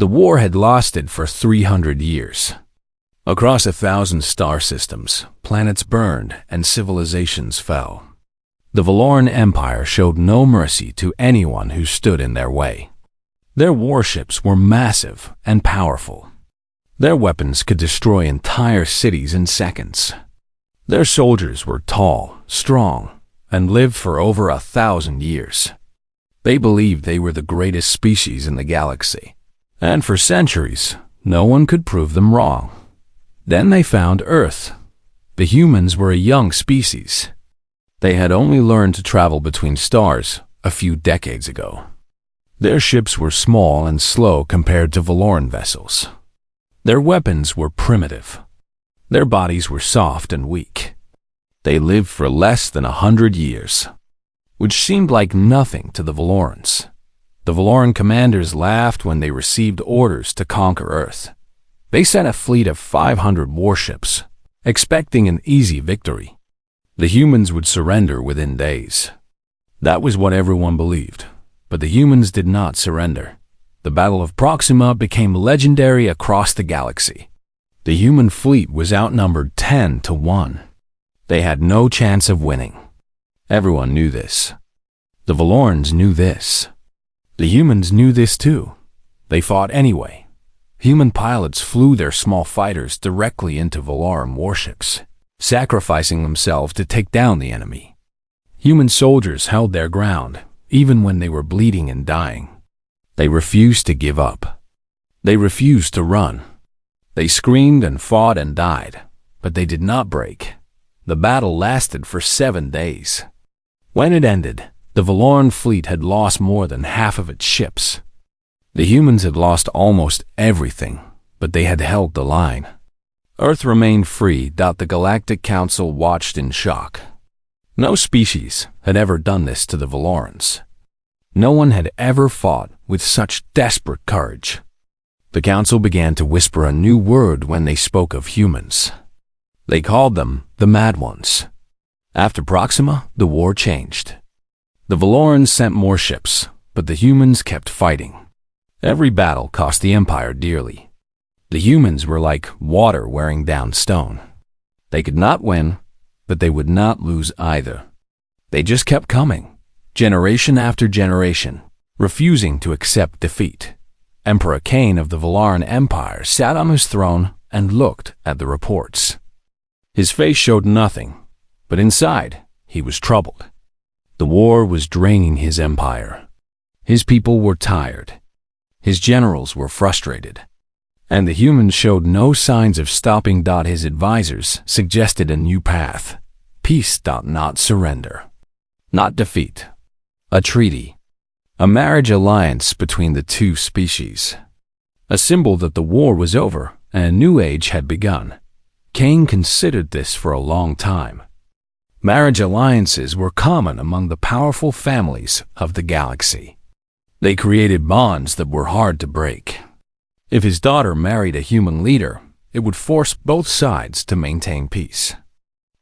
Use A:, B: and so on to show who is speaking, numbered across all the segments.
A: The war had lasted for 300 years. Across 1,000 star systems, planets burned and civilizations fell. The Valoran Empire showed no mercy to anyone who stood in their way. Their warships were massive and powerful. Their weapons could destroy entire cities in seconds. Their soldiers were tall, strong, and lived for over 1,000 years. They believed they were the greatest species in the galaxy, and for centuries, no one could prove them wrong. Then they found Earth. The humans were a young species. They had only learned to travel between stars a few decades ago. Their ships were small and slow compared to Valoran vessels. Their weapons were primitive. Their bodies were soft and weak. They lived for less than 100 years, which seemed like nothing to the Valorans. The Valoran commanders laughed when they received orders to conquer Earth. They sent a fleet of 500 warships, expecting an easy victory. The humans would surrender within days. That was what everyone believed, but the humans did not surrender. The Battle of Proxima became legendary across the galaxy. The human fleet was outnumbered 10 to 1. They had no chance of winning. Everyone knew this. The Valorans knew this. The humans knew this too. They fought anyway. Human pilots flew their small fighters directly into Valoran warships, sacrificing themselves to take down the enemy. Human soldiers held their ground, even when they were bleeding and dying. They refused to give up. They refused to run. They screamed and fought and died, but they did not break. The battle lasted for 7 days. When it ended, the Valoran fleet had lost more than half of its ships. The humans had lost almost everything, but they had held the line. Earth remained free. The Galactic Council watched in shock. No species had ever done this to the Valorans. No one had ever fought with such desperate courage. The Council began to whisper a new word when they spoke of humans. They called them the Mad Ones. After Proxima, the war changed. The Valorans sent more ships, but the humans kept fighting. Every battle cost the Empire dearly. The humans were like water wearing down stone. They could not win, but they would not lose either. They just kept coming, generation after generation, refusing to accept defeat. Emperor Cain of the Valoran Empire sat on his throne and looked at the reports. His face showed nothing, but inside he was troubled. The war was draining his empire. His people were tired. His generals were frustrated. And the humans showed no signs of stopping. His advisors suggested a new path. Peace. Not surrender. Not defeat. A treaty. A marriage alliance between the two species. A symbol that the war was over and a new age had begun. Cain considered this for a long time. Marriage alliances were common among the powerful families of the galaxy. They created bonds that were hard to break. If his daughter married a human leader, it would force both sides to maintain peace.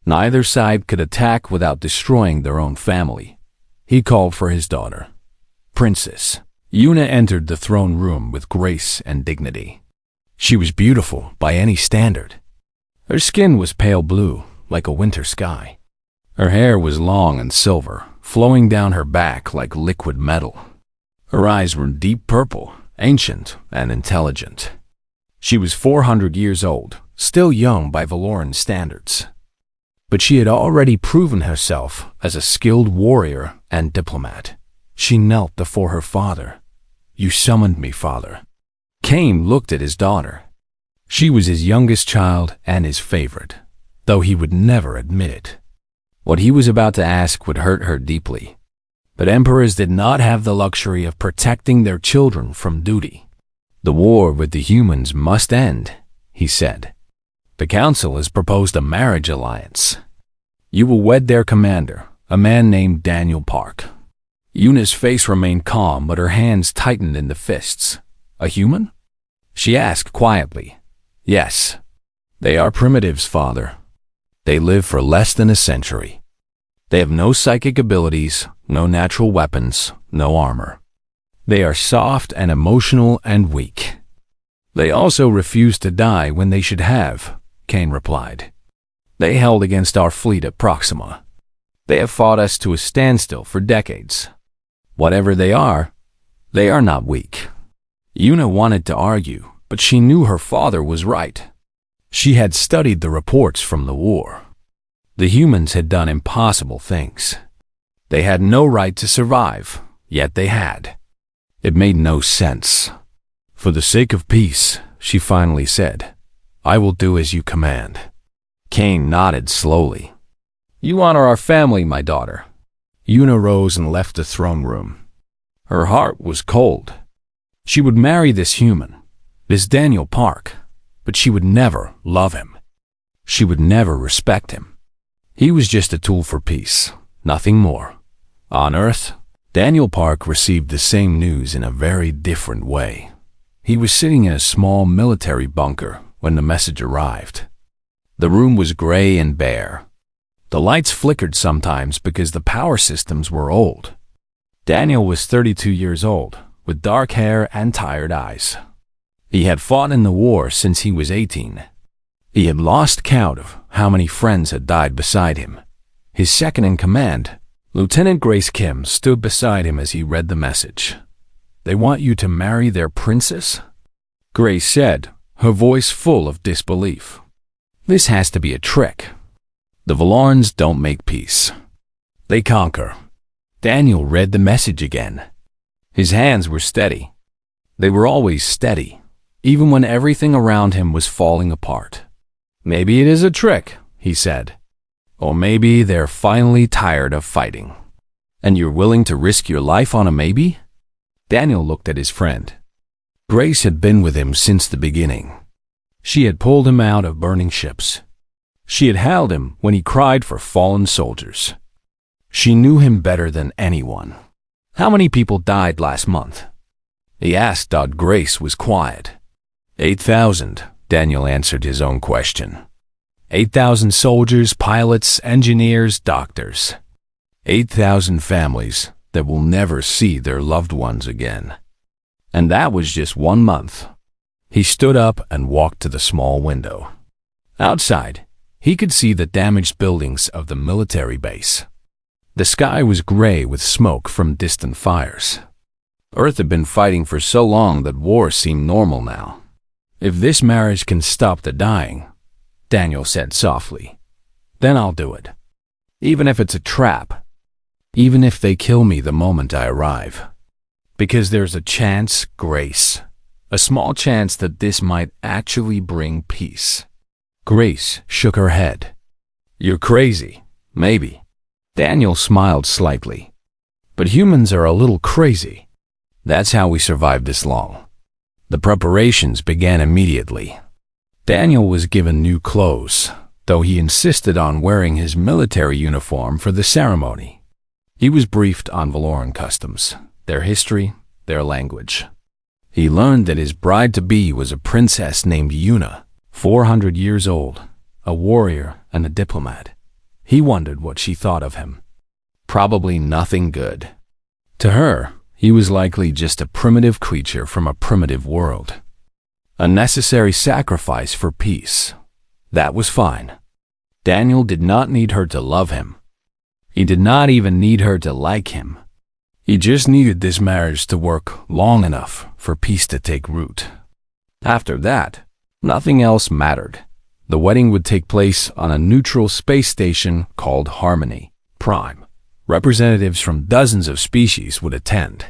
A: Neither side could attack without destroying their own family. He called for his daughter. Princess Yuna entered the throne room with grace and dignity. She was beautiful by any standard. Her skin was pale blue, like a winter sky. Her hair was long and silver, flowing down her back like liquid metal. Her eyes were deep purple, ancient and intelligent. She was 400 years old, still young by Valoran standards. But she had already proven herself as a skilled warrior and diplomat. She knelt before her father. "You summoned me, father." Cain looked at his daughter. She was his youngest child and his favorite, though he would never admit it. What he was about to ask would hurt her deeply. But emperors did not have the luxury of protecting their children from duty. "The war with the humans must end," he said. "The council has proposed a marriage alliance. You will wed their commander, a man named Daniel Park." Yuna's face remained calm, but her hands tightened in the fists. "A human?" She asked quietly. "Yes. They are primitives, father. They live for less than a century. They have no psychic abilities, no natural weapons, no armor. They are soft and emotional and weak. They also refused to die when they should have, Kane replied. They held against our fleet at Proxima. They have fought us to a standstill for decades. Whatever they are not weak. Una wanted to argue, but she knew her father was right. She had studied the reports from the war. The humans had done impossible things. They had no right to survive, yet they had. It made no sense. For the sake of peace, she finally said, I will do as you command. Kane nodded slowly. You honor our family, my daughter. Una rose and left the throne room. Her heart was cold. She would marry this human, this Daniel Park, but she would never love him. She would never respect him. He was just a tool for peace, nothing more. On Earth, Daniel Park received the same news in a very different way. He was sitting in a small military bunker when the message arrived. The room was gray and bare. The lights flickered sometimes because the power systems were old. Daniel was 32 years old, with dark hair and tired eyes. He had fought in the war since he was 18. He had lost count of how many friends had died beside him. His second-in-command, Lieutenant Grace Kim, stood beside him as he read the message. They want you to marry their princess? Grace said, her voice full of disbelief. This has to be a trick. The Valorans don't make peace. They conquer. Daniel read the message again. His hands were steady. They were always steady, even when everything around him was falling apart. Maybe it is a trick, he said. Or maybe they're finally tired of fighting. And you're willing to risk your life on a maybe? Daniel looked at his friend. Grace had been with him since the beginning. She had pulled him out of burning ships. She had held him when he cried for fallen soldiers. She knew him better than anyone. How many people died last month? He asked. Grace was quiet. 8,000, Daniel answered his own question. 8,000 soldiers, pilots, engineers, doctors. 8,000 families that will never see their loved ones again. And that was just 1 month. He stood up and walked to the small window. Outside, he could see the damaged buildings of the military base. The sky was gray with smoke from distant fires. Earth had been fighting for so long that war seemed normal now. If this marriage can stop the dying, Daniel said softly, then I'll do it. Even if it's a trap. Even if they kill me the moment I arrive. Because there's a chance, Grace. A small chance that this might actually bring peace. Grace shook her head. You're crazy, maybe. Daniel smiled slightly. But humans are a little crazy. That's how we survived this long. The preparations began immediately. Daniel was given new clothes, though he insisted on wearing his military uniform for the ceremony. He was briefed on Valoran customs, their history, their language. He learned that his bride-to-be was a princess named Una, 400 years old, a warrior and a diplomat. He wondered what she thought of him. Probably nothing good. To her, he was likely just a primitive creature from a primitive world. A necessary sacrifice for peace. That was fine. Daniel did not need her to love him. He did not even need her to like him. He just needed this marriage to work long enough for peace to take root. After that, nothing else mattered. The wedding would take place on a neutral space station called Harmony Prime. Representatives from dozens of species would attend.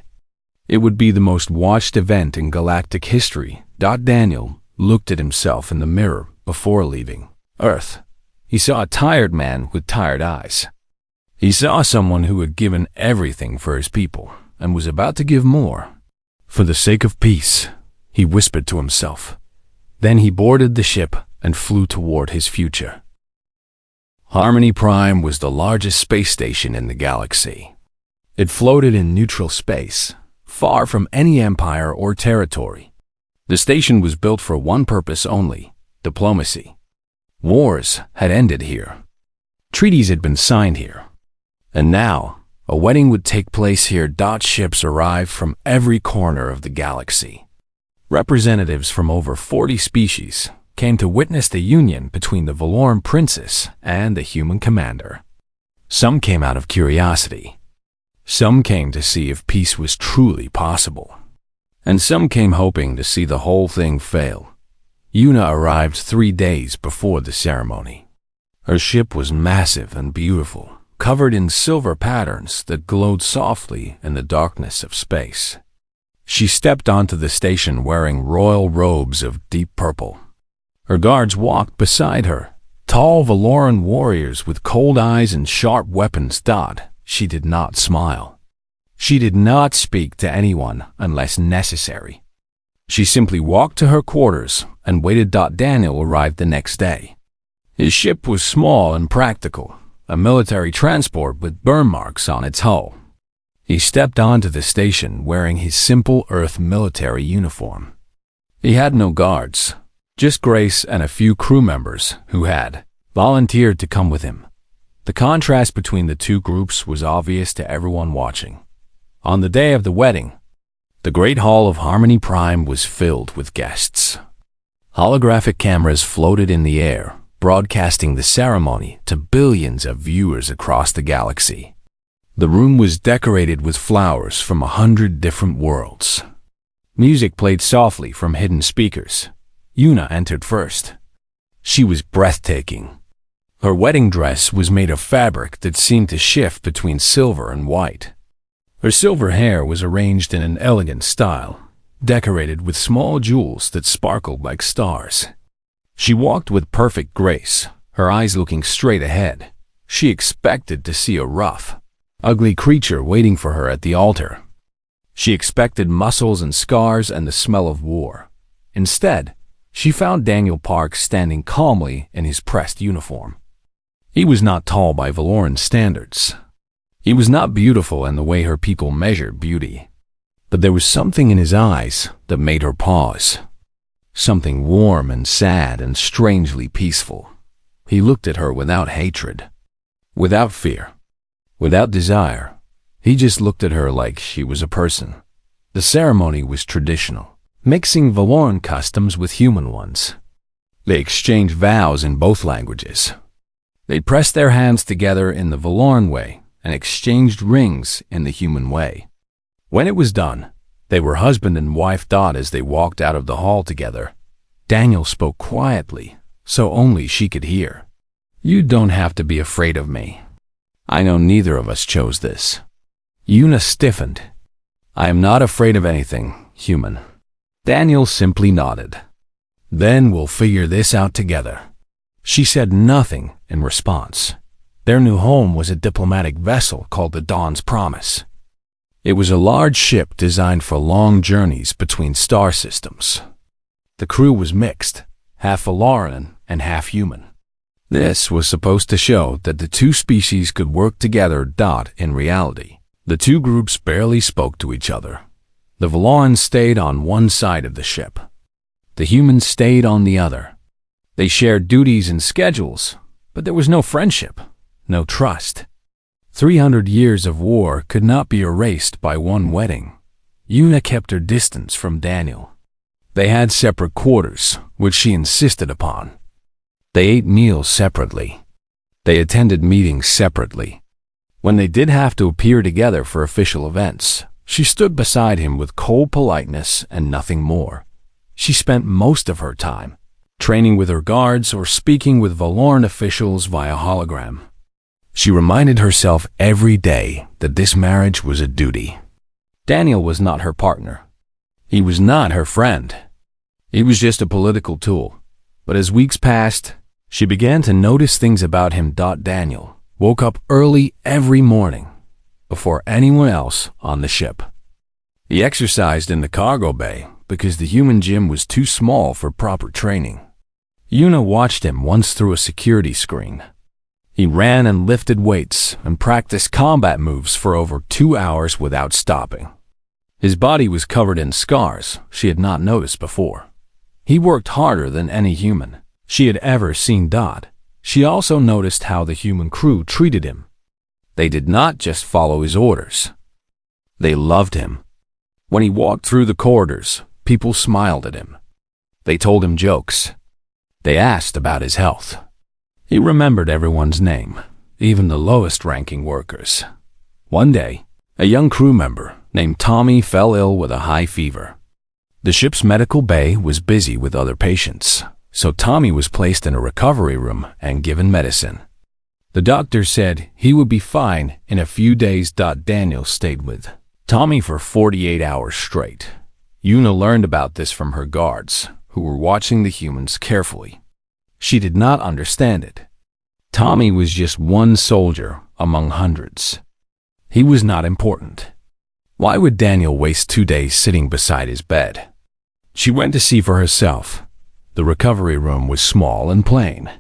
A: It would be the most watched event in galactic history. Daniel looked at himself in the mirror before leaving Earth. He saw a tired man with tired eyes. He saw someone who had given everything for his people and was about to give more. For the sake of peace, he whispered to himself. Then he boarded the ship and flew toward his future. Harmony Prime was the largest space station in the galaxy. It floated in neutral space, far from any empire or territory. The station was built for one purpose only: diplomacy. Wars had ended here. Treaties had been signed here. And now, a wedding would take place here. Ships arrived from every corner of the galaxy. Representatives from over 40 species came to witness the union between the Valoran princess and the human commander. Some came out of curiosity. Some came to see if peace was truly possible. And some came hoping to see the whole thing fail. Yuna arrived 3 days before the ceremony. Her ship was massive and beautiful, covered in silver patterns that glowed softly in the darkness of space. She stepped onto the station wearing royal robes of deep purple. Her guards walked beside her, tall Valoran warriors with cold eyes and sharp weapons. She did not smile. She did not speak to anyone unless necessary. She simply walked to her quarters and waited. Daniel arrived the next day. His ship was small and practical, a military transport with burn marks on its hull. He stepped onto the station wearing his simple Earth military uniform. He had no guards, just Grace and a few crew members who had volunteered to come with him. The contrast between the two groups was obvious to everyone watching. On the day of the wedding, the Great Hall of Harmony Prime was filled with guests. Holographic cameras floated in the air, broadcasting the ceremony to billions of viewers across the galaxy. The room was decorated with flowers from 100 different worlds. Music played softly from hidden speakers. Yuna entered first. She was breathtaking. Her wedding dress was made of fabric that seemed to shift between silver and white. Her silver hair was arranged in an elegant style, decorated with small jewels that sparkled like stars. She walked with perfect grace, her eyes looking straight ahead. She expected to see a rough, ugly creature waiting for her at the altar. She expected muscles and scars and the smell of war. Instead, she found Daniel Park standing calmly in his pressed uniform. He was not tall by Valoran standards. He was not beautiful in the way her people measured beauty. But there was something in his eyes that made her pause. Something warm and sad and strangely peaceful. He looked at her without hatred, without fear, without desire. He just looked at her like she was a person. The ceremony was traditional, mixing Valoran customs with human ones. They exchanged vows in both languages. They pressed their hands together in the Valoran way and exchanged rings in the human way. When it was done, they were husband and wife. As they walked out of the hall together, Daniel spoke quietly, so only she could hear. "You don't have to be afraid of me. I know neither of us chose this." Yuna stiffened. "I am not afraid of anything, human." Daniel simply nodded. "Then we'll figure this out together." She said nothing in response. Their new home was a diplomatic vessel called the Dawn's Promise. It was a large ship designed for long journeys between star systems. The crew was mixed, half Valoran and half human. This was supposed to show that the two species could work together. In reality, the two groups barely spoke to each other. The Valorans stayed on one side of the ship. The humans stayed on the other. They shared duties and schedules, but there was no friendship, no trust. 300 years of war could not be erased by one wedding. Yuna kept her distance from Daniel. They had separate quarters, which she insisted upon. They ate meals separately. They attended meetings separately. When they did have to appear together for official events, she stood beside him with cold politeness and nothing more. She spent most of her time training with her guards or speaking with Valoran officials via hologram. She reminded herself every day that this marriage was a duty. Daniel was not her partner. He was not her friend. He was just a political tool. But as weeks passed, she began to notice things about him. Daniel woke up early every morning, before anyone else on the ship. He exercised in the cargo bay because the human gym was too small for proper training. Yuna watched him once through a security screen. He ran and lifted weights and practiced combat moves for over 2 hours without stopping. His body was covered in scars she had not noticed before. He worked harder than any human she had ever seen. She also noticed how the human crew treated him. They did not just follow his orders. They loved him. When he walked through the corridors, People smiled at him. They told him jokes. They asked about his health. He remembered everyone's name, even the lowest-ranking workers. One day, a young crew member named Tommy fell ill with a high fever. The ship's medical bay was busy with other patients, so Tommy was placed in a recovery room and given medicine. The doctor said he would be fine in a few days. Daniel stayed with Tommy for 48 hours straight. Una learned about this from her guards, who were watching the humans carefully. She did not understand it. Tommy was just one soldier among hundreds. He was not important. Why would Daniel waste 2 days sitting beside his bed? She went to see for herself. The recovery room was small and plain.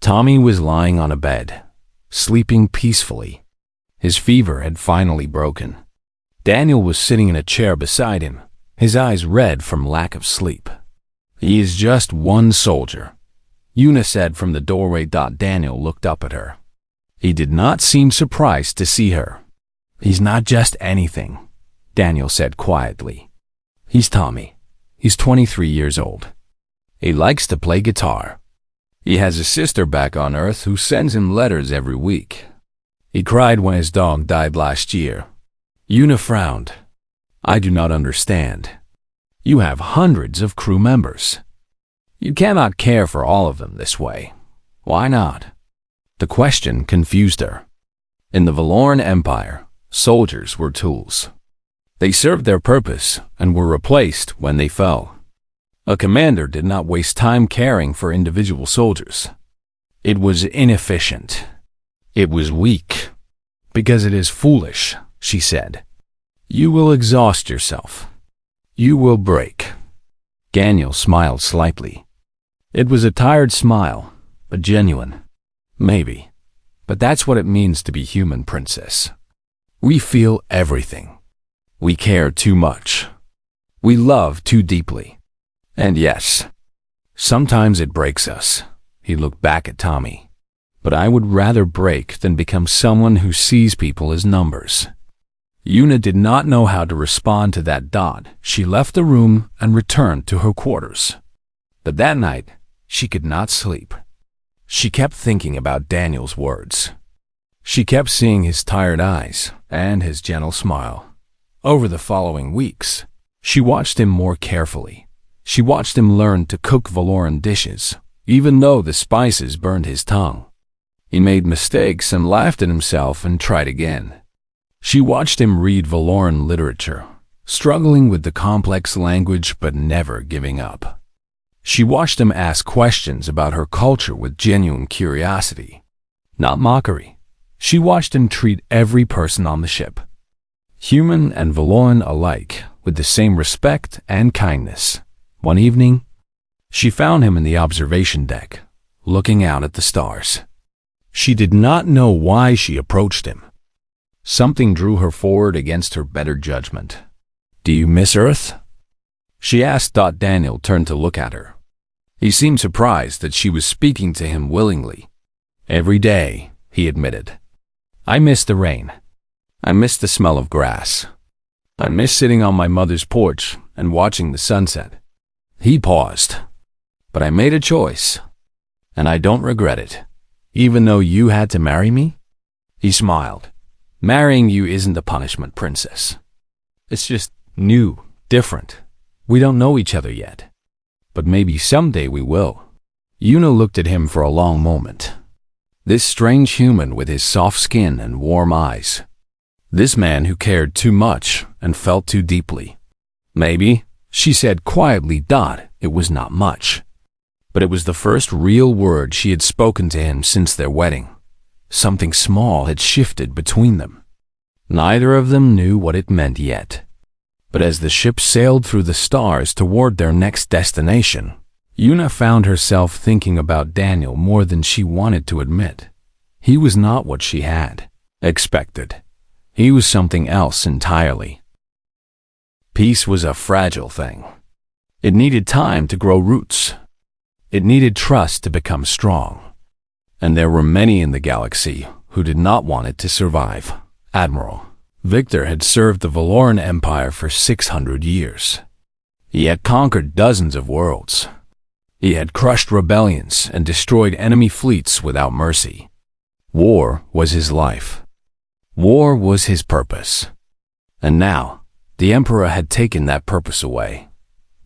A: Tommy was lying on a bed, sleeping peacefully. His fever had finally broken. Daniel was sitting in a chair beside him, his eyes red from lack of sleep. He is just one soldier, Una said from the doorway. Daniel looked up at her. He did not seem surprised to see her. He's not just anything, Daniel said quietly. He's Tommy. He's 23 years old. He likes to play guitar. He has a sister back on Earth who sends him letters every week. He cried when his dog died last year. Una frowned. I do not understand. You have hundreds of crew members. You cannot care for all of them this way. Why not? The question confused her. In the Valoran Empire, soldiers were tools. They served their purpose and were replaced when they fell. A commander did not waste time caring for individual soldiers. It was inefficient. It was weak. Because it is foolish, she said. You will exhaust yourself. You will break. Daniel smiled slightly. It was a tired smile, but genuine. Maybe. But that's what it means to be human, princess. We feel everything. We care too much. We love too deeply. And yes, sometimes it breaks us. He looked back at Tommy. But I would rather break than become someone who sees people as numbers. Una did not know how to respond to that. She left the room and returned to her quarters. But that night, she could not sleep. She kept thinking about Daniel's words. She kept seeing his tired eyes and his gentle smile. Over the following weeks, she watched him more carefully. She watched him learn to cook Valoran dishes, even though the spices burned his tongue. He made mistakes and laughed at himself and tried again. She watched him read Valoran literature, struggling with the complex language but never giving up. She watched him ask questions about her culture with genuine curiosity, not mockery. She watched him treat every person on the ship, human and Valoran alike, with the same respect and kindness. One evening, she found him in the observation deck, looking out at the stars. She did not know why she approached him. Something drew her forward against her better judgment. Do you miss Earth? She asked. Daniel turned to look at her. He seemed surprised that she was speaking to him willingly. Every day, he admitted. I miss the rain. I miss the smell of grass. I miss sitting on my mother's porch and watching the sunset. He paused. But I made a choice, and I don't regret it. Even though you had to marry me? He smiled. Marrying you isn't a punishment, princess. It's just new, different. We don't know each other yet. But maybe someday we will. Una looked at him for a long moment. This strange human with his soft skin and warm eyes. This man who cared too much and felt too deeply. Maybe, she said quietly. It was not much. But it was the first real word she had spoken to him since their wedding. Something small had shifted between them. Neither of them knew what it meant yet. But as the ship sailed through the stars toward their next destination, Una found herself thinking about Daniel more than she wanted to admit. He was not what she had expected. He was something else entirely. Peace was a fragile thing. It needed time to grow roots. It needed trust to become strong. And there were many in the galaxy who did not want it to survive. Admiral Victor had served the Valoran Empire for 600 years. He had conquered dozens of worlds. He had crushed rebellions and destroyed enemy fleets without mercy. War was his life. War was his purpose. And now, the Emperor had taken that purpose away.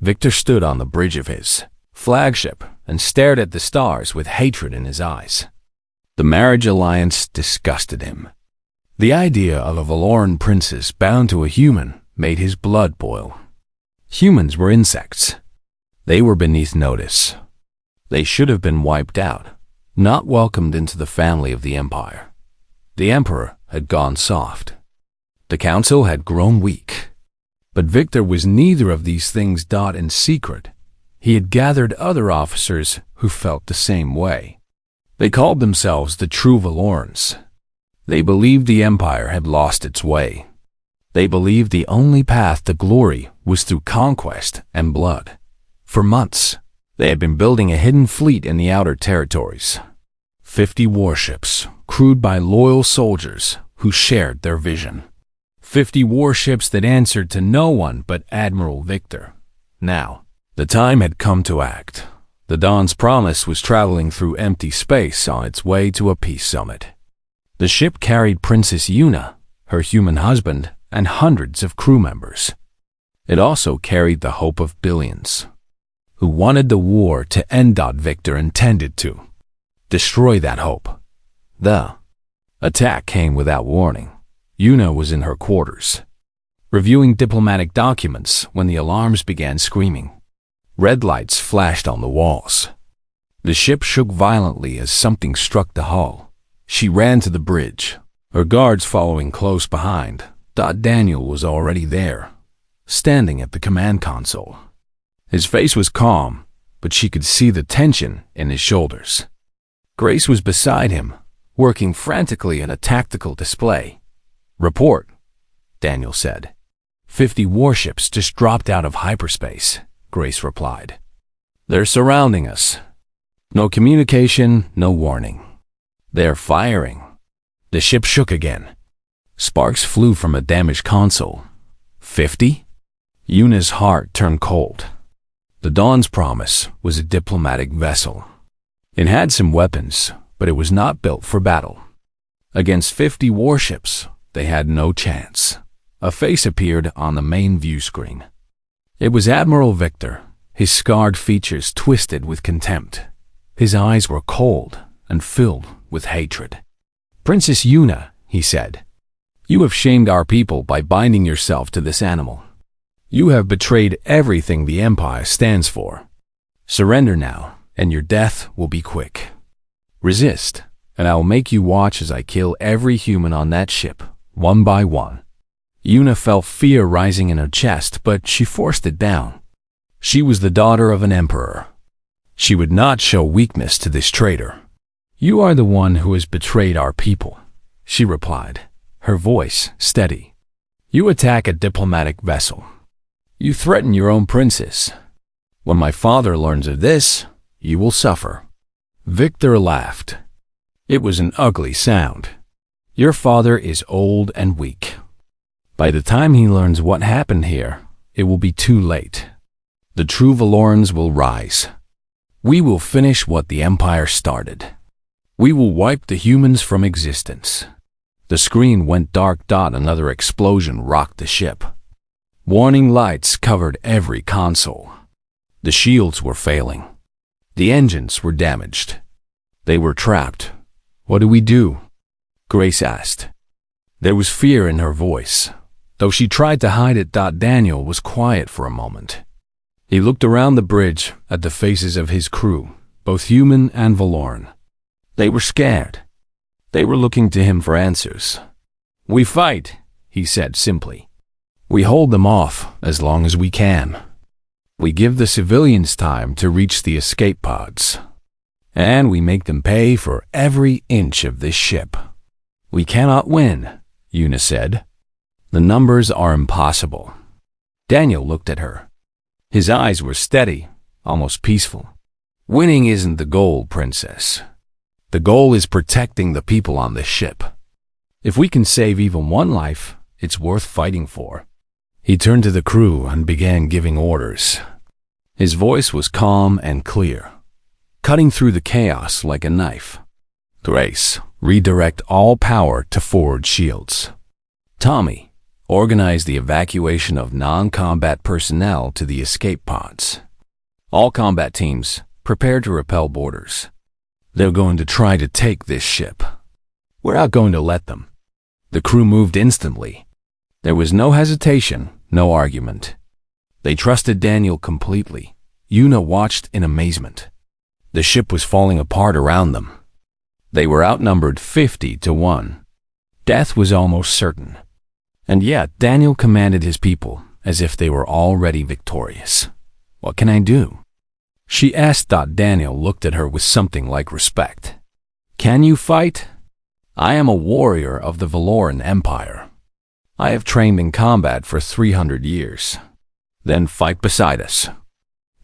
A: Victor stood on the bridge of his flagship and stared at the stars with hatred in his eyes. The marriage alliance disgusted him. The idea of a Valoran princess bound to a human made his blood boil. Humans were insects. They were beneath notice. They should have been wiped out, not welcomed into the family of the Empire. The Emperor had gone soft. The Council had grown weak. But Victor was neither of these things. In secret, he had gathered other officers who felt the same way. They called themselves the True Valorans. They believed the Empire had lost its way. They believed the only path to glory was through conquest and blood. For months, they had been building a hidden fleet in the outer territories. 50 warships, crewed by loyal soldiers who shared their vision. 50 warships that answered to no one but Admiral Victor. Now, the time had come to act. The Dawn's Promise was traveling through empty space on its way to a peace summit. The ship carried Princess Yuna, her human husband, and hundreds of crew members. It also carried the hope of billions, who wanted the war to end. Victor intended to destroy that hope. The attack came without warning. Yuna was in her quarters, reviewing diplomatic documents when the alarms began screaming. Red lights flashed on the walls. The ship shook violently as something struck the hull. She ran to the bridge, her guards following close behind. Daniel was already there, standing at the command console. His face was calm, but she could see the tension in his shoulders. Grace was beside him, working frantically in a tactical display. "Report," Daniel said. 50 warships just dropped out of hyperspace, Grace replied. "They're surrounding us. No communication, no warning. They're firing." The ship shook again. Sparks flew from a damaged console. 50? Yuna's heart turned cold. The Dawn's Promise was a diplomatic vessel. It had some weapons, but it was not built for battle. Against 50 warships, they had no chance. A face appeared on the main view screen. It was Admiral Victor, his scarred features twisted with contempt. His eyes were cold and filled with hatred. "Princess Yuna," he said, "you have shamed our people by binding yourself to this animal. You have betrayed everything the Empire stands for. Surrender now, and your death will be quick. Resist, and I will make you watch as I kill every human on that ship, one by one." Yuna felt fear rising in her chest, but she forced it down. She was the daughter of an emperor. She would not show weakness to this traitor. "You are the one who has betrayed our people," she replied, her voice steady. "You attack a diplomatic vessel. You threaten your own princess. When my father learns of this, you will suffer." Victor laughed. It was an ugly sound. "Your father is old and weak. By the time he learns what happened here, it will be too late. The true Valorans will rise. We will finish what the Empire started. We will wipe the humans from existence." The screen went dark. Another explosion rocked the ship. Warning lights covered every console. The shields were failing. The engines were damaged. They were trapped. "What do we do?" Grace asked. There was fear in her voice, though she tried to hide it. Daniel was quiet for a moment. He looked around the bridge at the faces of his crew, both human and Valoran. They were scared. They were looking to him for answers. "We fight," he said simply. "We hold them off as long as we can. We give the civilians time to reach the escape pods. And we make them pay for every inch of this ship." "We cannot win," Yuna said. "The numbers are impossible." Daniel looked at her. His eyes were steady, almost peaceful. "Winning isn't the goal, Princess. The goal is protecting the people on this ship. If we can save even one life, it's worth fighting for." He turned to the crew and began giving orders. His voice was calm and clear, cutting through the chaos like a knife. Grace, redirect all power to forward shields. Tommy, organize the evacuation of non-combat personnel to the escape pods. All combat teams, prepare to repel boarders. They're going to try to take this ship. We're not going to let them. The crew moved instantly. There was no hesitation, no argument. They trusted Daniel completely. Una watched in amazement. The ship was falling apart around them. They were outnumbered 50-1. Death was almost certain. And yet Daniel commanded his people as if they were already victorious. What can I do? She asked. Daniel looked at her with something like respect. Can you fight? I am a warrior of the Valoran Empire. I have trained in combat for 300 years. Then fight beside us.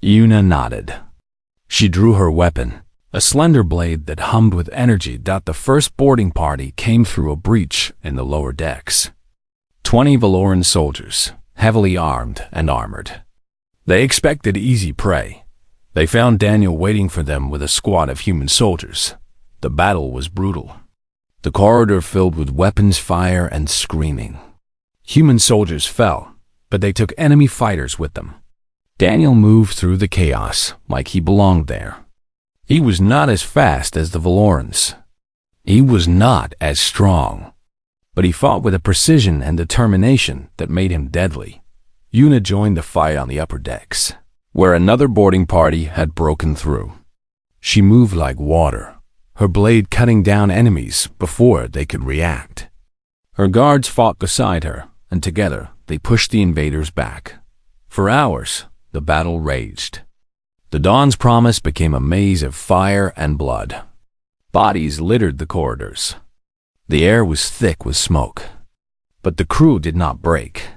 A: Una nodded. She drew her weapon, a slender blade that hummed with energy. The first boarding party came through a breach in the lower decks. 20 Valoran soldiers, heavily armed and armored. They expected easy prey. They found Daniel waiting for them with a squad of human soldiers. The battle was brutal. The corridor filled with weapons fire and screaming. Human soldiers fell, but they took enemy fighters with them. Daniel moved through the chaos like he belonged there. He was not as fast as the Valorans. He was not as strong. But he fought with a precision and determination that made him deadly. Una joined the fight on the upper decks, where another boarding party had broken through. She moved like water, her blade cutting down enemies before they could react. Her guards fought beside her, and together they pushed the invaders back. For hours, the battle raged. The dawn's promise became a maze of fire and blood. Bodies littered the corridors. The air was thick with smoke. But the crew did not break.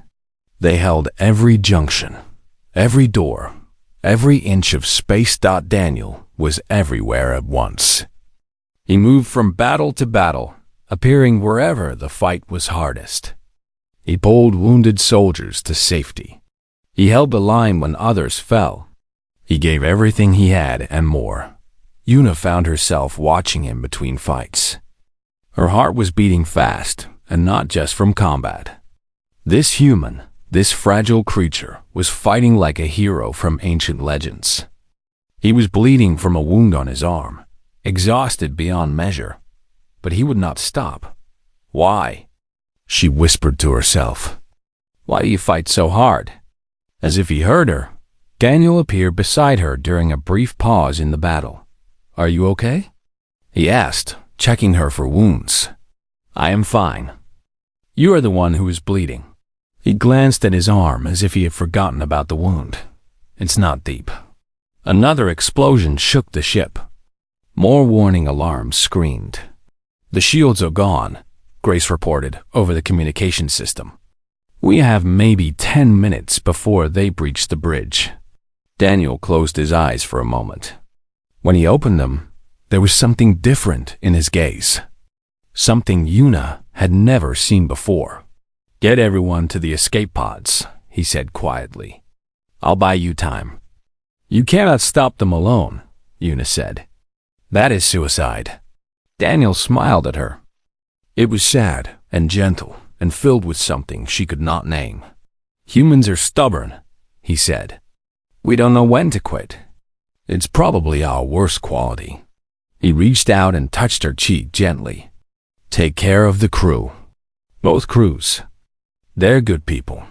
A: They held every junction, every door, every inch of space. Daniel was everywhere at once. He moved from battle to battle, appearing wherever the fight was hardest. He pulled wounded soldiers to safety. He held the line when others fell. He gave everything he had and more. Una found herself watching him between fights. Her heart was beating fast, and not just from combat. This human, this fragile creature, was fighting like a hero from ancient legends. He was bleeding from a wound on his arm, exhausted beyond measure. But he would not stop. Why? She whispered to herself. Why do you fight so hard? As if he heard her, Daniel appeared beside her during a brief pause in the battle. Are you okay? He asked, checking her for wounds. I am fine. You are the one who is bleeding. He glanced at his arm as if he had forgotten about the wound. It's not deep. Another explosion shook the ship. More warning alarms screamed. The shields are gone, Grace reported over the communication system. We have maybe 10 minutes before they breach the bridge. Daniel closed his eyes for a moment. When he opened them, there was something different in his gaze. Something Una had never seen before. Get everyone to the escape pods, he said quietly. I'll buy you time. You cannot stop them alone, Una said. That is suicide. Daniel smiled at her. It was sad and gentle and filled with something she could not name. Humans are stubborn, he said. We don't know when to quit. It's probably our worst quality. He reached out and touched her cheek gently. Take care of the crew. Both crews. They're good people.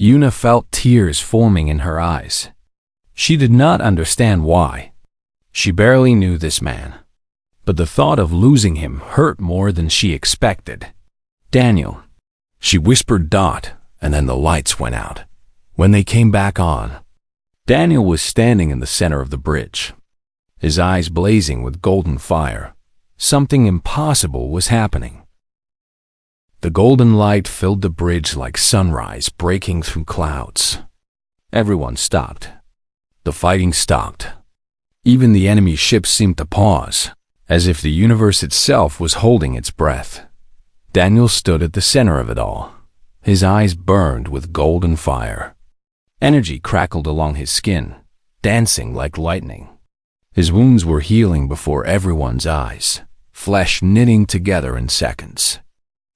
A: Una felt tears forming in her eyes. She did not understand why. She barely knew this man. But the thought of losing him hurt more than she expected. Daniel. She whispered, and then the lights went out. When they came back on, Daniel was standing in the center of the bridge, his eyes blazing with golden fire. Something impossible was happening. The golden light filled the bridge like sunrise breaking through clouds. Everyone stopped. The fighting stopped. Even the enemy ships seemed to pause, as if the universe itself was holding its breath. Daniel stood at the center of it all, His eyes burned with golden fire. Energy crackled along his skin, dancing like lightning. His wounds were healing before everyone's eyes, flesh knitting together in seconds.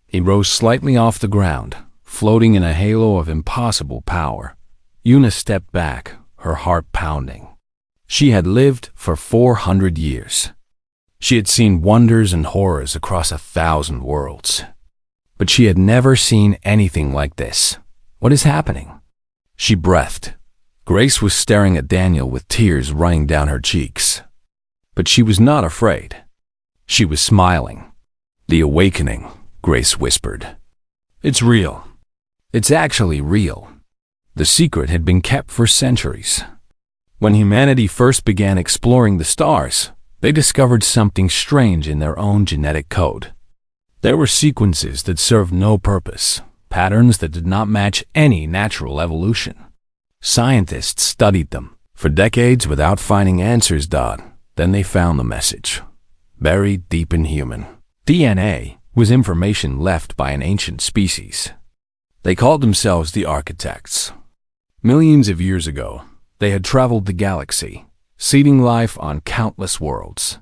A: He rose slightly off the ground, floating in a halo of impossible power. Yuna stepped back, her heart pounding. She had lived for 400 years. She had seen wonders and horrors across 1,000 worlds. But she had never seen anything like this. What is happening? She breathed. Grace was staring at Daniel with tears running down her cheeks. But she was not afraid. She was smiling. "The awakening," Grace whispered. "It's real. It's actually real." The secret had been kept for centuries. When humanity first began exploring the stars, they discovered something strange in their own genetic code. There were sequences that served no purpose, patterns that did not match any natural evolution. Scientists studied them for decades without finding answers. Then they found the message. Buried deep in human DNA was information left by an ancient species. They called themselves the Architects. Millions of years ago, they had traveled the galaxy, seeding life on countless worlds.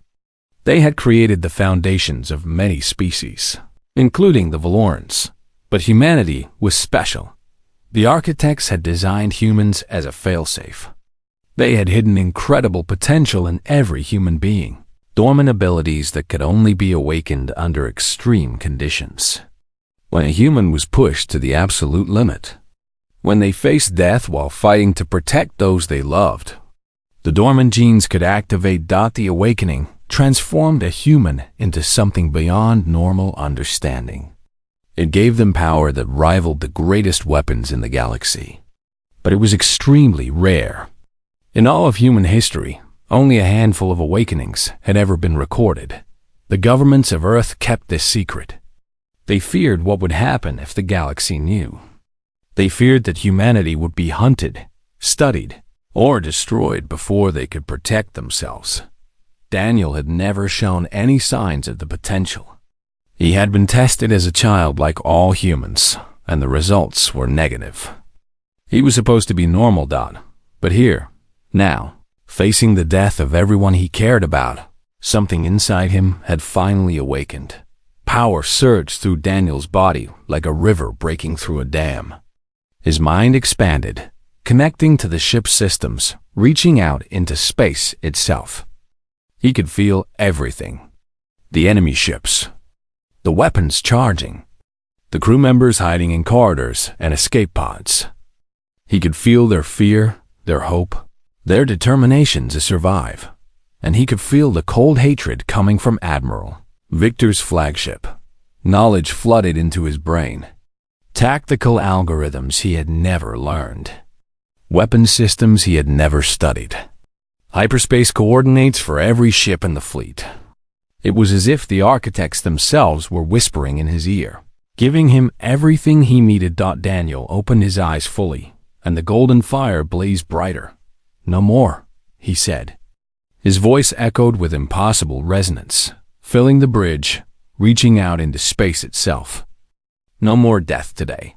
A: They had created the foundations of many species, including the Valorans. But humanity was special. The Architects had designed humans as a failsafe. They had hidden incredible potential in every human being, dormant abilities that could only be awakened under extreme conditions. When a human was pushed to the absolute limit, when they faced death while fighting to protect those they loved, the dormant genes could activate. The awakening transformed a human into something beyond normal understanding. It gave them power that rivaled the greatest weapons in the galaxy. But it was extremely rare. In all of human history, only a handful of awakenings had ever been recorded. The governments of Earth kept this secret. They feared what would happen if the galaxy knew. They feared that humanity would be hunted, studied, or destroyed before they could protect themselves. Daniel had never shown any signs of the potential. He had been tested as a child like all humans, and the results were negative. He was supposed to be normal, but here, now, facing the death of everyone he cared about, something inside him had finally awakened. Power surged through Daniel's body like a river breaking through a dam. His mind expanded, connecting to the ship's systems, reaching out into space itself. He could feel everything. The enemy ships, the weapons charging, the crew members hiding in corridors and escape pods. He could feel their fear, their hope, their determination to survive. And he could feel the cold hatred coming from Admiral Victor's flagship. Knowledge flooded into his brain. Tactical algorithms he had never learned. Weapon systems he had never studied. Hyperspace coordinates for every ship in the fleet. It was as if the Architects themselves were whispering in his ear, giving him everything he needed. Daniel opened his eyes fully, and the golden fire blazed brighter. "No more," he said. His voice echoed with impossible resonance, filling the bridge, reaching out into space itself. "No more death today."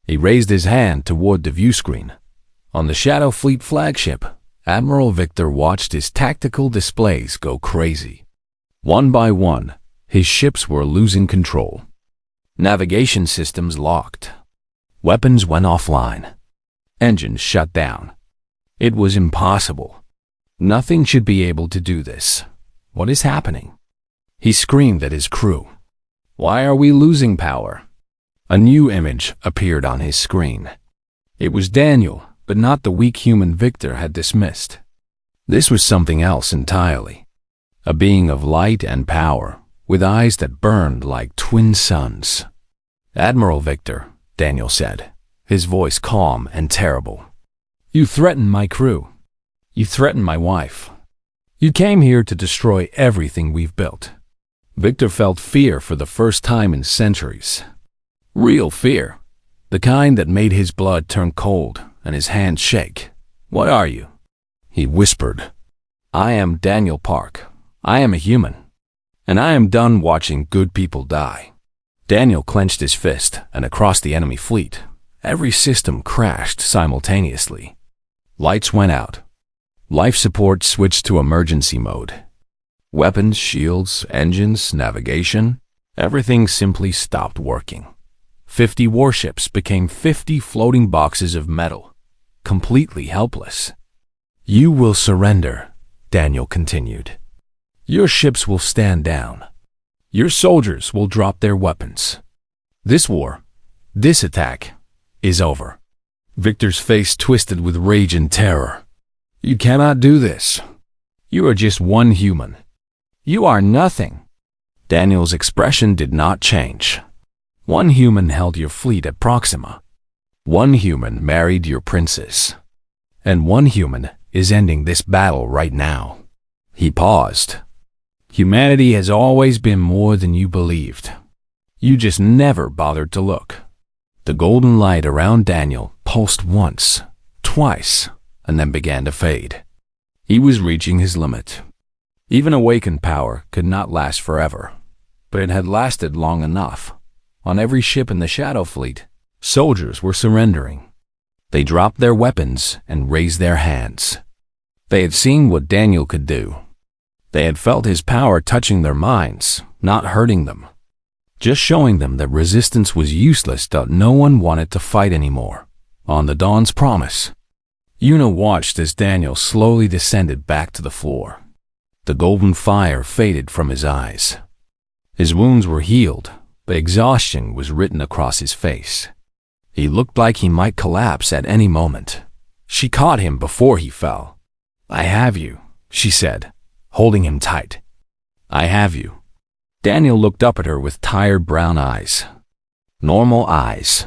A: He raised his hand toward the viewscreen. On the Shadow Fleet flagship, Admiral Victor watched his tactical displays go crazy. One by one, his ships were losing control. Navigation systems locked. Weapons went offline. Engines shut down. It was impossible. Nothing should be able to do this. What is happening? He screamed at his crew. "Why are we losing power?" A new image appeared on his screen. It was Daniel, but not the weak human Victor had dismissed. This was something else entirely. A being of light and power, with eyes that burned like twin suns. "Admiral Victor," Daniel said, his voice calm and terrible. "You threatened my crew. You threatened my wife. You came here to destroy everything we've built." Victor felt fear for the first time in centuries. Real fear. The kind that made his blood turn cold and his hands shake. "What are you?" he whispered. "I am Daniel Park. I am a human. And I am done watching good people die." Daniel clenched his fist, and across the enemy fleet, every system crashed simultaneously. Lights went out. Life support switched to emergency mode. Weapons, shields, engines, navigation, everything simply stopped working. 50 warships became 50 floating boxes of metal, completely helpless. "You will surrender," Daniel continued. "Your ships will stand down. Your soldiers will drop their weapons. This war, this attack, is over." Victor's face twisted with rage and terror. "You cannot do this. You are just one human. You are nothing." Daniel's expression did not change. "One human held your fleet at Proxima. One human married your princess. And one human is ending this battle right now." He paused. "Humanity has always been more than you believed. You just never bothered to look." The golden light around Daniel pulsed once, twice, and then began to fade. He was reaching his limit. Even awakened power could not last forever, but it had lasted long enough. On every ship in the Shadow Fleet, soldiers were surrendering. They dropped their weapons and raised their hands. They had seen what Daniel could do. They had felt his power touching their minds, not hurting them, just showing them that resistance was useless, that no one wanted to fight anymore. On the Dawn's promise, Una watched as Daniel slowly descended back to the floor. The golden fire faded from his eyes. His wounds were healed, but exhaustion was written across his face. He looked like he might collapse at any moment. She caught him before he fell. "I have you," she said, holding him tight. "I have you." Daniel looked up at her with tired brown eyes. Normal eyes.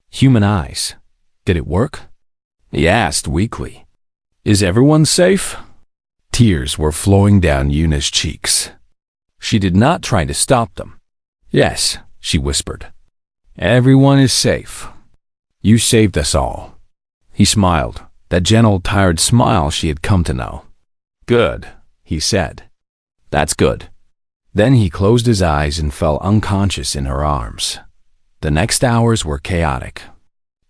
A: Human eyes. Did it work? He asked weakly. "Is everyone safe?" Tears were flowing down Una's cheeks. She did not try to stop them. "Yes," she whispered. "Everyone is safe. You saved us all." He smiled, that gentle, tired smile she had come to know. "Good," he said. "That's good." Then he closed his eyes and fell unconscious in her arms. The next hours were chaotic.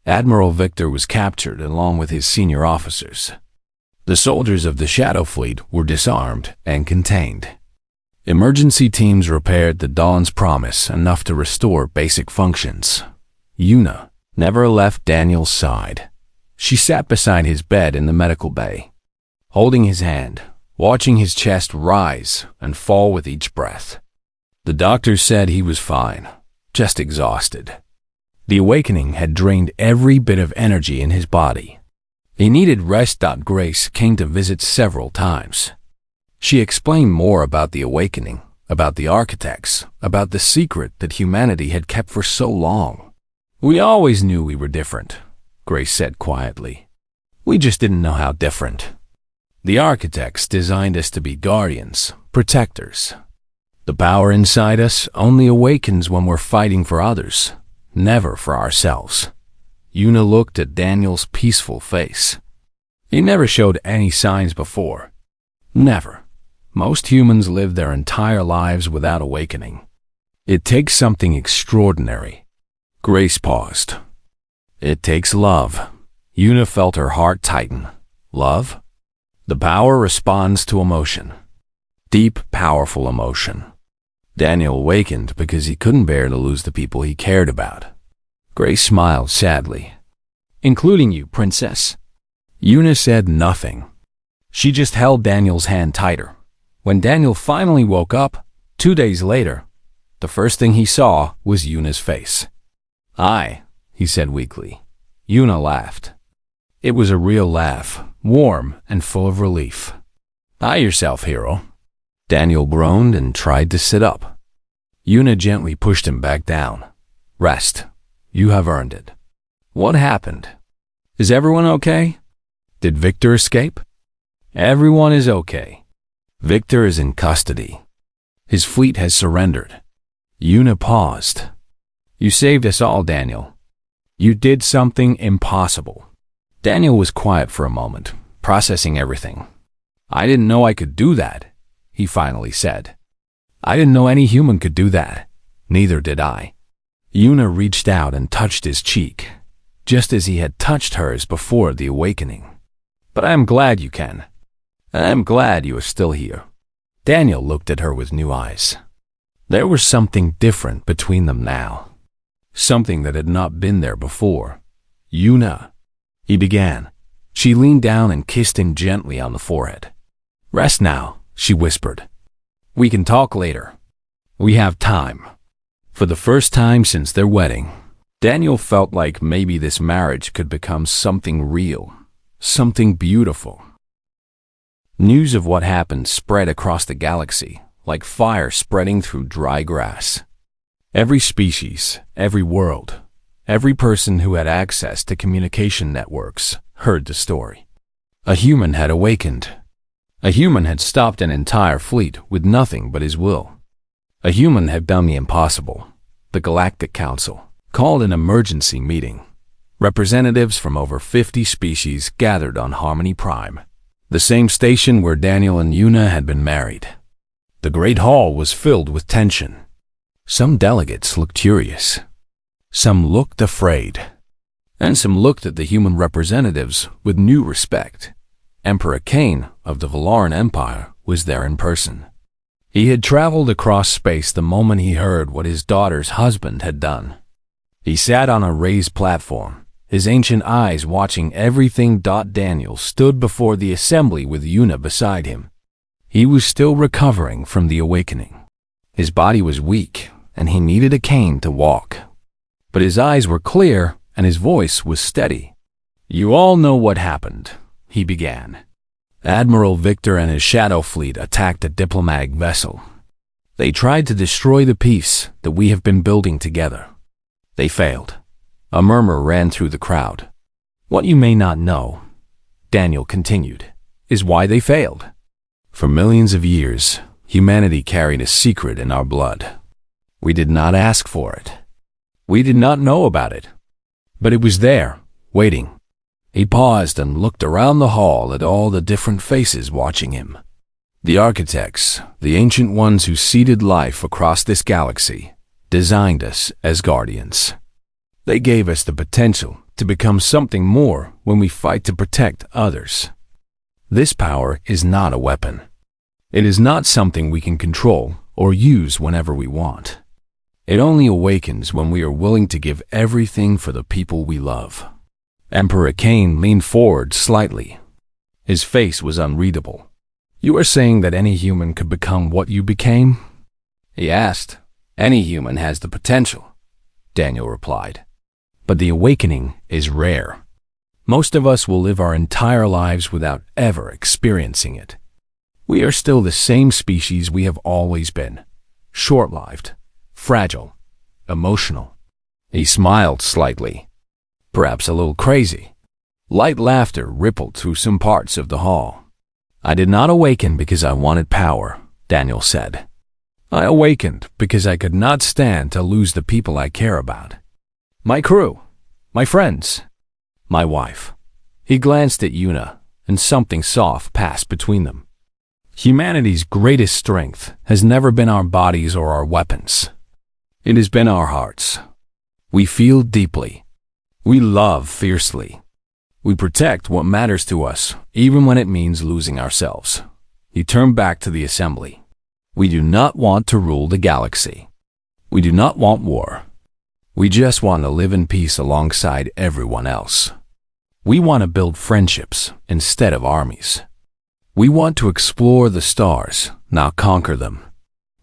A: Admiral Victor was captured along with his senior officers. The soldiers of the Shadow Fleet were disarmed and contained. Emergency teams repaired the Dawn's promise enough to restore basic functions. Una never left Daniel's side. She sat beside his bed in the medical bay, holding his hand, watching his chest rise and fall with each breath. The doctor said he was fine, just exhausted. The awakening had drained every bit of energy in his body. He needed rest. Grace came to visit several times. She explained more about the awakening, about the architects, about the secret that humanity had kept for so long. "We always knew we were different," Grace said quietly. "We just didn't know how different. The architects designed us to be guardians, protectors. The power inside us only awakens when we're fighting for others, never for ourselves." Una looked at Daniel's peaceful face. He never showed any signs before. Never. Most humans live their entire lives without awakening. It takes something extraordinary. Grace paused. "It takes love." Una felt her heart tighten. Love? The power responds to emotion. Deep, powerful emotion. Daniel awakened because he couldn't bear to lose the people he cared about. Grace smiled sadly. "Including you, Princess." Una said nothing. She just held Daniel's hand tighter. When Daniel finally woke up, 2 days later, the first thing he saw was Una's face. "Hi," he said weakly. Una laughed. It was a real laugh, warm and full of relief. "Hi yourself, hero." Daniel groaned and tried to sit up. Una gently pushed him back down. "Rest. You have earned it." "What happened? Is everyone okay? Did Victor escape?" "Everyone is okay. Victor is in custody. His fleet has surrendered." Una paused. "You saved us all, Daniel. You did something impossible." Daniel was quiet for a moment, processing everything. "I didn't know I could do that," he finally said. "I didn't know any human could do that. Neither did I." Yuna reached out and touched his cheek, just as he had touched hers before the awakening. "But I am glad you can. I am glad you are still here." Daniel looked at her with new eyes. There was something different between them now. Something that had not been there before. "Yuna," he began. She leaned down and kissed him gently on the forehead. "Rest now," she whispered. "We can talk later. We have time." For the first time since their wedding, Daniel felt like maybe this marriage could become something real, something beautiful. News of what happened spread across the galaxy, like fire spreading through dry grass. Every species, every world, every person who had access to communication networks heard the story. A human had awakened. A human had stopped an entire fleet with nothing but his will. A human had done the impossible. The Galactic Council called an emergency meeting. Representatives from over 50 species gathered on Harmony Prime, the same station where Daniel and Yuna had been married. The great hall was filled with tension. Some delegates looked curious. Some looked afraid. And some looked at the human representatives with new respect. Emperor Kane of the Valoran Empire was there in person. He had traveled across space the moment he heard what his daughter's husband had done. He sat on a raised platform, his ancient eyes watching everything. Daniel stood before the assembly with Yuna beside him. He was still recovering from the awakening. His body was weak, and he needed a cane to walk. But his eyes were clear, and his voice was steady. "You all know what happened," he began. Admiral Victor and his shadow fleet attacked a diplomatic vessel. They tried to destroy the peace that we have been building together. They failed. A murmur ran through the crowd. "What you may not know," Daniel continued, "is why they failed. For millions of years, humanity carried a secret in our blood. We did not ask for it. We did not know about it. But it was there, waiting." He paused and looked around the hall at all the different faces watching him. The architects, the ancient ones who seeded life across this galaxy, designed us as guardians. They gave us the potential to become something more when we fight to protect others. This power is not a weapon. It is not something we can control or use whenever we want. It only awakens when we are willing to give everything for the people we love. Emperor Kane leaned forward slightly. His face was unreadable. "You are saying that any human could become what you became?" he asked. "Any human has the potential," Daniel replied. "But the awakening is rare. Most of us will live our entire lives without ever experiencing it. We are still the same species we have always been. Short-lived, fragile, emotional." He smiled slightly. Perhaps a little crazy. Light laughter rippled through some parts of the hall. "I did not awaken because I wanted power," Daniel said. "I awakened because I could not stand to lose the people I care about. My crew, my friends, my wife." He glanced at Yuna, and something soft passed between them. Humanity's greatest strength has never been our bodies or our weapons. It has been our hearts. We feel deeply. We love fiercely. We protect what matters to us, even when it means losing ourselves. He turned back to the assembly. "We do not want to rule the galaxy. We do not want war. We just want to live in peace alongside everyone else. We want to build friendships instead of armies. We want to explore the stars, not conquer them."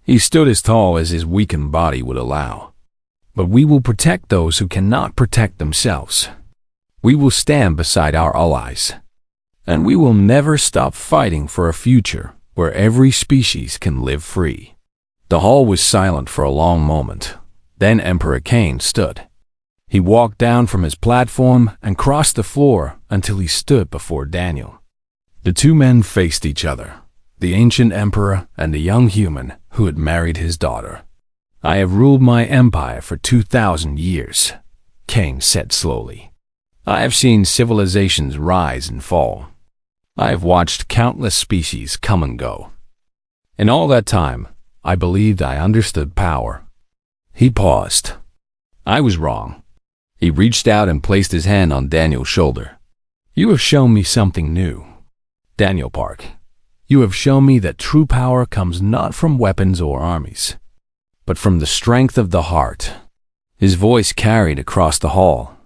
A: He stood as tall as his weakened body would allow. "But we will protect those who cannot protect themselves. We will stand beside our allies. And we will never stop fighting for a future where every species can live free." The hall was silent for a long moment. Then Emperor Kane stood. He walked down from his platform and crossed the floor until he stood before Daniel. The two men faced each other, the ancient emperor and the young human who had married his daughter. "I have ruled my empire for 2,000 years, Kane said slowly. "I have seen civilizations rise and fall. I have watched countless species come and go. In all that time, I believed I understood power." He paused. I was wrong. He reached out and placed his hand on Daniel's shoulder. You have shown me something new, Daniel Park. You have shown me that true power comes not from weapons or armies, but from the strength of the heart. His voice carried across the hall.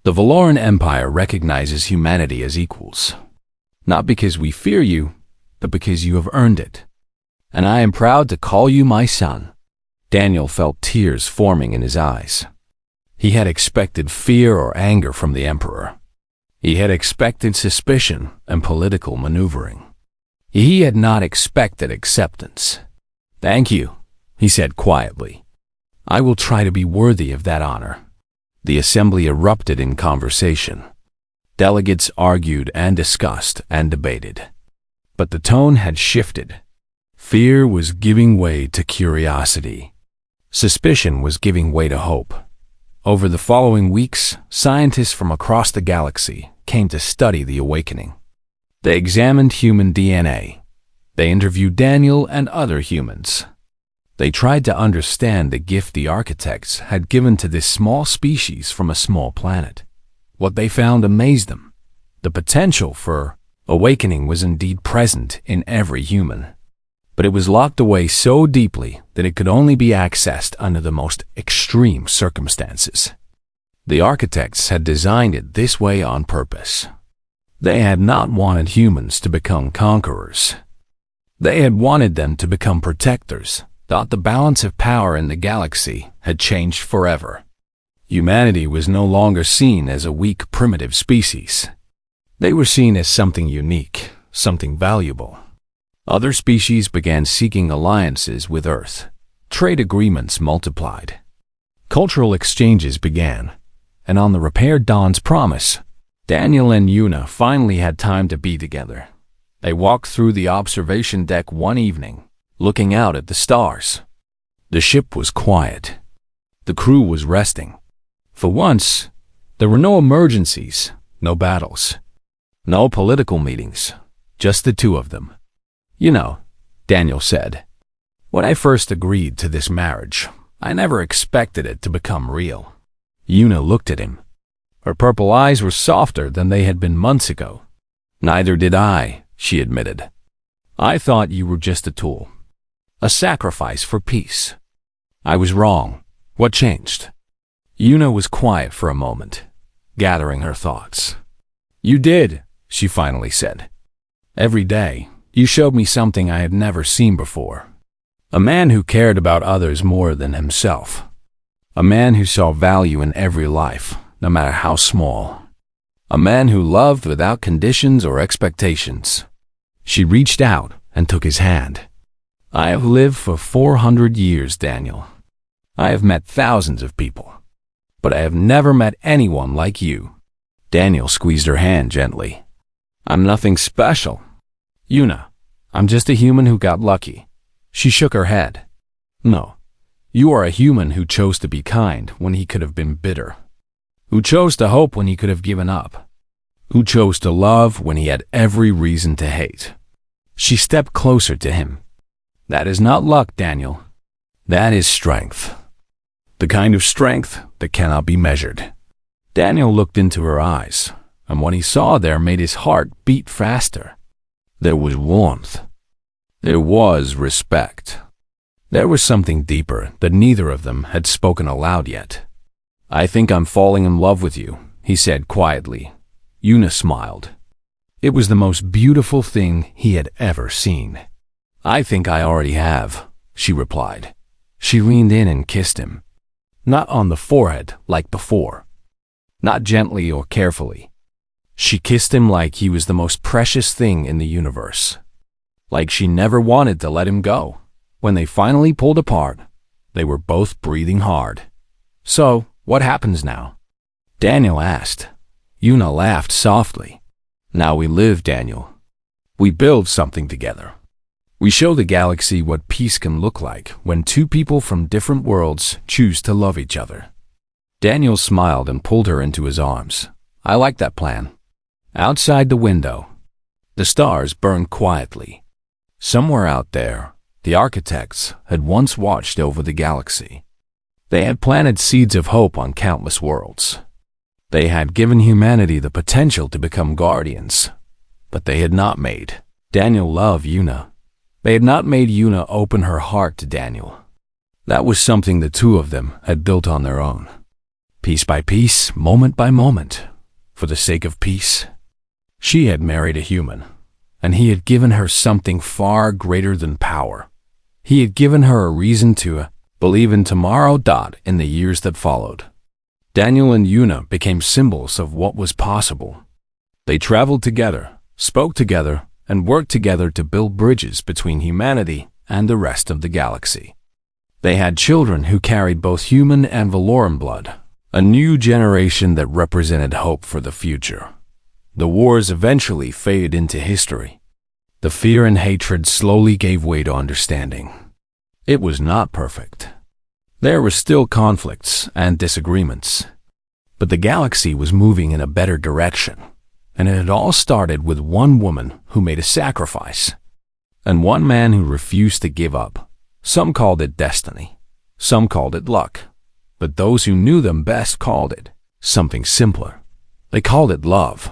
A: The Valoran Empire recognizes humanity as equals, not because we fear you, but because you have earned it. And I am proud to call you my son. Daniel felt tears forming in his eyes. He had expected fear or anger from the Emperor. He had expected suspicion and political maneuvering. He had not expected acceptance. Thank you, he said quietly. I will try to be worthy of that honor. The assembly erupted in conversation. Delegates argued and discussed and debated. But the tone had shifted. Fear was giving way to curiosity. Suspicion was giving way to hope. Over the following weeks, scientists from across the galaxy came to study the awakening. They examined human DNA. They interviewed Daniel and other humans. They tried to understand the gift the architects had given to this small species from a small planet. What they found amazed them. The potential for awakening was indeed present in every human. But it was locked away so deeply that it could only be accessed under the most extreme circumstances. The architects had designed it this way on purpose. They had not wanted humans to become conquerors. They had wanted them to become protectors, thought the balance of power in the galaxy had changed forever. Humanity was no longer seen as a weak, primitive species. They were seen as something unique, something valuable. Other species began seeking alliances with Earth. Trade agreements multiplied. Cultural exchanges began, and on the repaired Dawn's promise, Daniel and Una finally had time to be together. They walked through the observation deck one evening, looking out at the stars. The ship was quiet. The crew was resting. For once, there were no emergencies, no battles, no political meetings, just the two of them. You know, Daniel said, when I first agreed to this marriage, I never expected it to become real. Una looked at him. Her purple eyes were softer than they had been months ago. Neither did I, she admitted. I thought you were just a tool, a sacrifice for peace. I was wrong. What changed? Una was quiet for a moment, gathering her thoughts. You did, she finally said. Every day, you showed me something I had never seen before. A man who cared about others more than himself. A man who saw value in every life, no matter how small. A man who loved without conditions or expectations. She reached out and took his hand. I have lived for 400 years, Daniel. I have met thousands of people, but I have never met anyone like you. Daniel squeezed her hand gently. I'm nothing special. Una, I'm just a human who got lucky. She shook her head. No, you are a human who chose to be kind when he could have been bitter. Who chose to hope when he could have given up. Who chose to love when he had every reason to hate. She stepped closer to him. That is not luck, Daniel. That is strength. The kind of strength that cannot be measured. Daniel looked into her eyes, and what he saw there made his heart beat faster. There was warmth. There was respect. There was something deeper that neither of them had spoken aloud yet. I think I'm falling in love with you, he said quietly. Una smiled. It was the most beautiful thing he had ever seen. I think I already have, she replied. She leaned in and kissed him. Not on the forehead like before. Not gently or carefully. She kissed him like he was the most precious thing in the universe. Like she never wanted to let him go. When they finally pulled apart, they were both breathing hard. So, what happens now? Daniel asked. Una laughed softly. Now we live, Daniel. We build something together. We show the galaxy what peace can look like when two people from different worlds choose to love each other. Daniel smiled and pulled her into his arms. I like that plan. Outside the window, the stars burned quietly. Somewhere out there, the architects had once watched over the galaxy. They had planted seeds of hope on countless worlds. They had given humanity the potential to become guardians, but they had not made Daniel love Una. They had not made Una open her heart to Daniel. That was something the two of them had built on their own. Piece by piece, moment by moment, for the sake of peace. She had married a human, and he had given her something far greater than power. He had given her a reason to believe in tomorrow. In the years that followed, Daniel and Una became symbols of what was possible. They traveled together, spoke together, and worked together to build bridges between humanity and the rest of the galaxy. They had children who carried both human and Valoran blood, a new generation that represented hope for the future. The wars eventually faded into history. The fear and hatred slowly gave way to understanding. It was not perfect. There were still conflicts and disagreements, but the galaxy was moving in a better direction, and it had all started with one woman who made a sacrifice, and one man who refused to give up. Some called it destiny, some called it luck, but those who knew them best called it something simpler. They called it love.